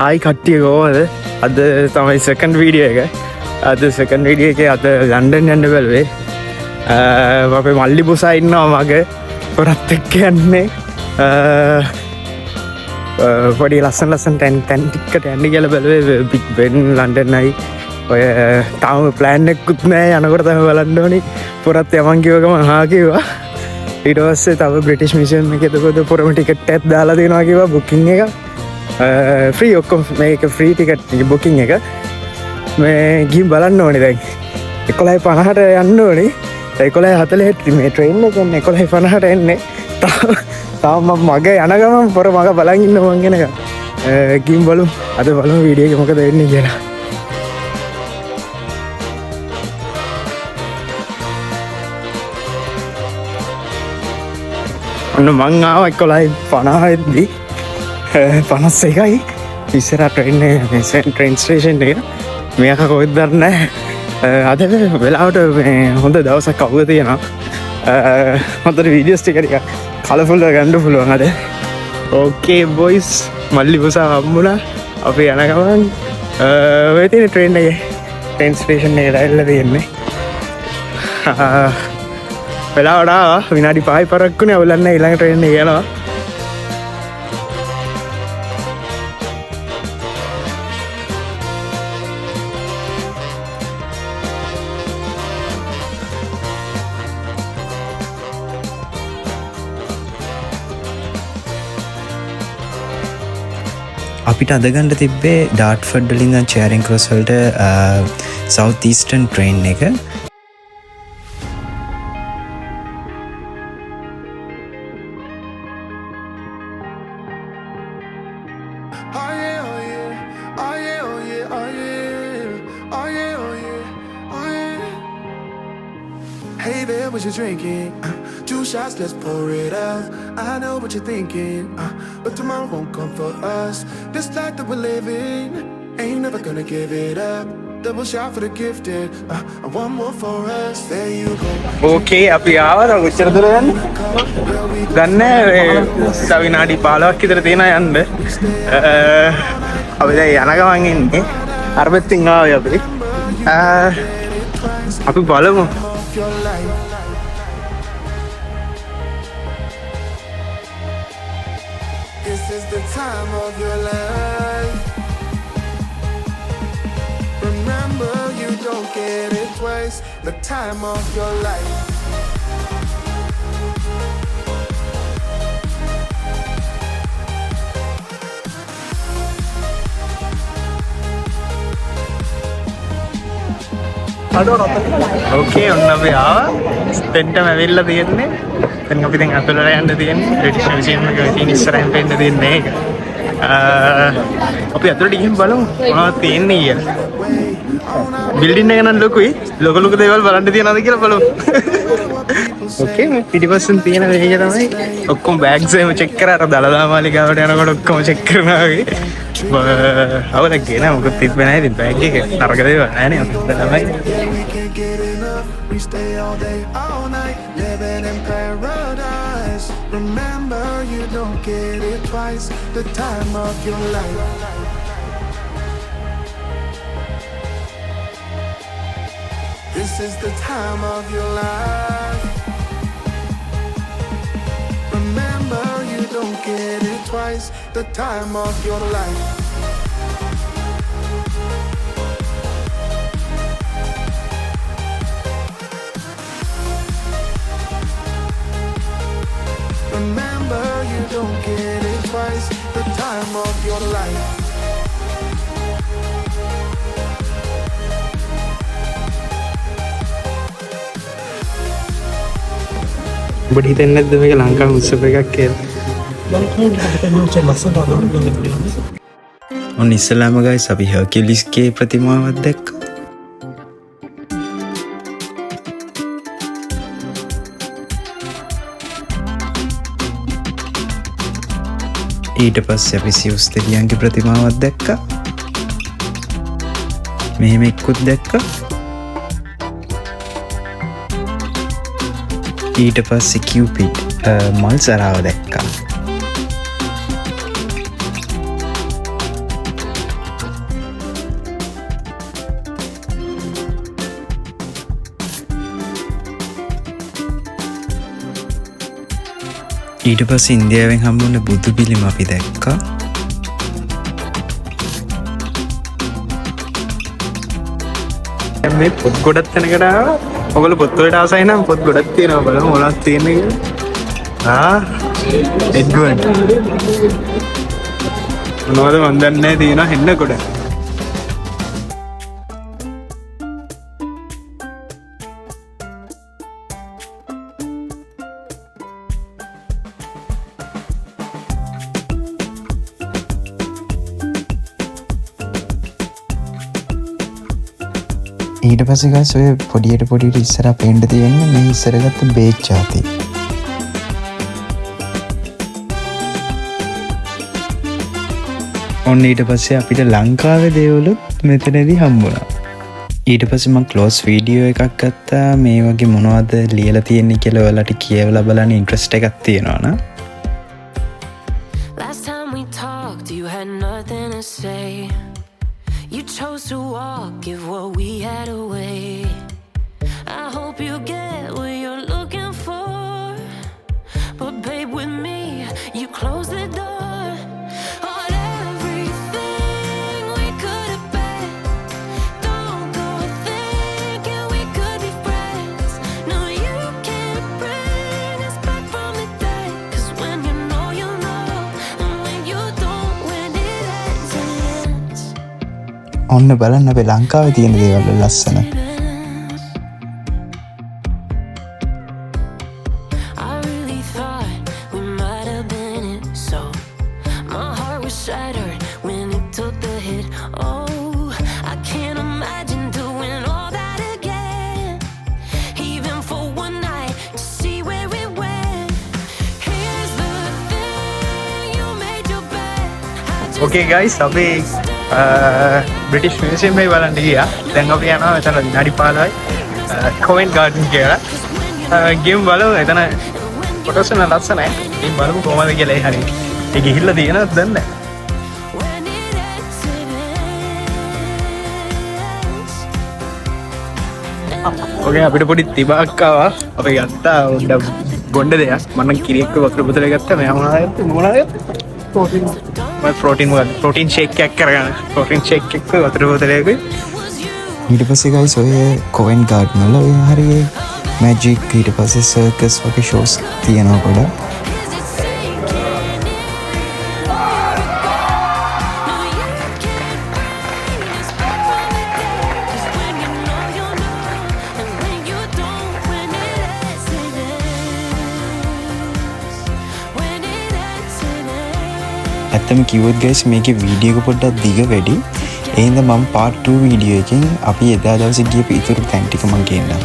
ආයි කට්ටිය කොහොමද? අද තමයි සෙකන්ඩ් වීඩියෝ එක. අද සෙකන්ඩ් වීඩියෝ එකේ අද ලන්ඩන් යන්න බැලුවේ. අපේ මල්ලි පුසා ඉන්නවා මගේ. පොරත් එක්ක යන්නේ. පොඩි ලස්සන තැන් ටිකට යන්න කියලා බැලුවේ බිග් බෙන් ලන්ඩන්යි. ඔය තාම ප්ලෑන් එකකුත් නෑ යනකොට තමයි බලන්න ඕනි. පොරත් යමන් කිව්ව ගමන් හා කිව්වා. ඊට පස්සේ තව බ්‍රිටිෂ් මියුසියම් එකේ දකෝද පොරම ටිකට් එකක් දාලා දෙනවා කිව්වා බුකින් එක. ෆ්‍රී ඔක්කොම මේක ෆ්‍රී ටිකට් බුකින් එක. මේ ගිහින් බලන්න ඕනේ දැන් 11:50ට යන්න ඕනේ. 11:40ට මේ ට්‍රේන් එක යන්නේ 11:50ට එන්නේ. තාම මම මග යන ගමන් පොර මග බලන් ඉන්න මං එනකම්. ගිහින් බලමු අද බලමු වීඩියෝ එක මොකද වෙන්නේ කියලා. ඔන්න මං ආවා 11:50දී 51යි ඉස්සර ට්‍රේන් ස්ටේෂන් එක. මේක කොහෙද දන්නේ නැහැ. අද වෙලාවට හොඳ දවසක් අවුව තියෙනවා. හොඳට වීඩියෝස් ටික කලෆුල්ව ගන්න පුළුවන් අද. ඕකේ බොයිස් මල්ලි පුසා හම්බුණා. අපි යන ගමන් ඔය තියෙන ට්‍රේන් එකේ ට්‍රේන් ස්ටේෂන් එකට ඇවිල්ලා තියෙන්නේ. වෙලාවට ආවා විනාඩි 5යි පරක්කුනේ අවුලක් නැහැ ඊළඟ ට්‍රේන් එක යනවා. අපිට අදගන්න තිබ්බේ ඩාට්ෆර්ඩ් වලින් ඉඳන් චෑරින් ක්‍රොස් වලට සවුත් ඊස්ටර්න් ට්‍රේන් එක. Hey there, what you drinking? 2 shots, let's pour it out. I know what you're thinking, but tomorrow won't come for us. This life that we're living, ain't never gonna give it up. Double shot for the gifted, and one more for us. There you go. ඕකේ අපි ආවා. දැන් උච්චර දුර යන්නේ. ගන්න තව විනාඩි 15ක් විතර තියෙනවා යන්න. අපි දැන් යන ගමන් ඉන්නේ. අර පැත්තෙන් ආවේ අපි. අපි බලමු. Your life. This is the time of your life. Remember, you don't get it twice. The time of your life. ඕකේ ඔන්න අපි ආවා. ස්ටෙන්ටම ඇවිල්ලා තියෙන්නේ. දැන් අපි දැන් අතලට යන්න තියෙන්නේ. බ්‍රිටිෂ් මියුසියම් එකේ තියෙන ඉස්සරහින් පෙන්න තියෙන්නේ ඒක. අපි අතලට ගිහින් බලමු මොනවද තියෙන්නේ කියලා. බිල්ඩින් එක නම් ලොකුයි. ලොකු දේවල් බලන්න තියනවාද කියලා බලමු. ඕකේ මේ පිටිපස්සෙන් තියෙන මේක තමයි ඔක්කොම බෑග්ස් එහෙම චෙක් කරා. අර දලදා මාලිගාවට යනකොට ඔක්කොම චෙක් කරනවා වගේ. අවුලක් ගේන මොකද තිබ්බේ නැහැ. ඉතින් බෑග් එක තරක දේවල් නැහැ නේ. තමයි We stay all day, all night, living in paradise. Remember, you don't get it twice. The time of your life. This is the time of your life. Remember, you don't get it twice. The time of your life. Remember, you don't get it twice. The time of your life. ඔබට හිතෙන්නේ නැද්ද මේක ලංකාවේ උත්සව එකක් කියලා? ඔන්න ඉස්සලාම guys අපි හර්කියුලිස්ගේ ප්‍රතිමාවක් දැක්කා. ඊට පස්සේ අපි සියුස් දෙවියන්ගේ ප්‍රතිමාවක් දැක්කා. මෙහෙම එක්කුත් දැක්කා. ඊට පස්සේ කියුපිඩ් මල් සරාව දැක්කා. ඊට පස්සේ ඉන්දියාවෙන් හම්බුන බුදු පිළිම අපි දැක්කා. මේ පොත් ගොඩක් තැනකට ආවා. ඔයගොල්ලෝ පොත් වලට ආසයි නම් පොත් ගොඩක් තියෙනවා බලමු මොනවද තියෙන්නේ කියලා. එඩ්වර්ඩ්. මොනවද මන් දන්නේ නැහැ තියෙනවා හෙන්න ගොඩ. ඊට පස්සේ ගස් ඔය පොඩියට ඉස්සර පේන්න තියෙන්නේ මේ ඉස්සර ගත්ත බේච් ජාති. ඔන්න ඊට පස්සේ අපිට ලංකාවේ දේවලුත් මෙතනදී හම්බුණා. ඊට පස්සේ මම ක්ලෝස් වීඩියෝ එකක් ගත්තා මේ වගේ මොනවද ලියලා තියෙන්නේ කියලා ඔයාලට කියවලා බලන්න ඉන්ට්‍රස්ට් එකක් තියෙනවා නම්. Last time we talked, you had nothing to say. You chose to walk, give what we had away. I hope you get what you're looking for. But babe, with me, you close the door on everything we could have been. Don't go thinking we could be friends. No, you can't bring us back from the dead. 'Cause when you know, you know. And when you don't, when it ends, it ends. ඔන්න බලන්න අපේ ලංකාවේ තියෙන දේවල් ලස්සන. I really thought we might have been it. So my heart was shattered when it took the hit. Oh, I can't imagine doing all that again, even for one night to see where it went. Here's the thing, you made your bed. I just Okay guys, අපි British museum එකේ බලන්න ගියා. දැන් අපි යනවා එතන විනාඩි 15යි කොවෙන්ට් garden කියලා. ගේම් බලමු එතන ෆොටෝස් එක ලස්සනයි. ගේම් බලමු කොහමද කියලා ඒ හරියට. ඒ ගිහිල්ලා තියෙනවද දන්නේ නැහැ. when it ends, it ends. ඔගේ අපිට පොඩි තිබාක් ආවා. අපි ගත්තා උඩ බොණ්ඩ දෙයක්. මම නම් කිරියෙක්ව වතුර බෝතලයක් ගත්තා. මෙයා මොනවද ගත්තේ? ප්‍රෝටීන්. මම ප්‍රෝටීන් ෂේක් එකක් කරගන්න. ප්‍රෝටීන් ෂේක් එකක් වතුර බෝතලයක. ඊට පස්සේ ගයිස් ඔය කොවෙන්ට් ගාඩන් වල ඔය හරිය මැජික් ඊට පස්සේ සර්කස් වගේ ෂෝස් තියෙනවා ගොඩක්. ඇත්තම කිව්වොත් ගයිස් මේකේ වීඩියෝ එක පොඩ්ඩක් දිග වැඩි. ඒ හින්දා මම part 2 වීඩියෝ එකෙන් අපි එදා දවසේ ගියපු ඉතුරු තැන් ටික මම ගේන්නම්.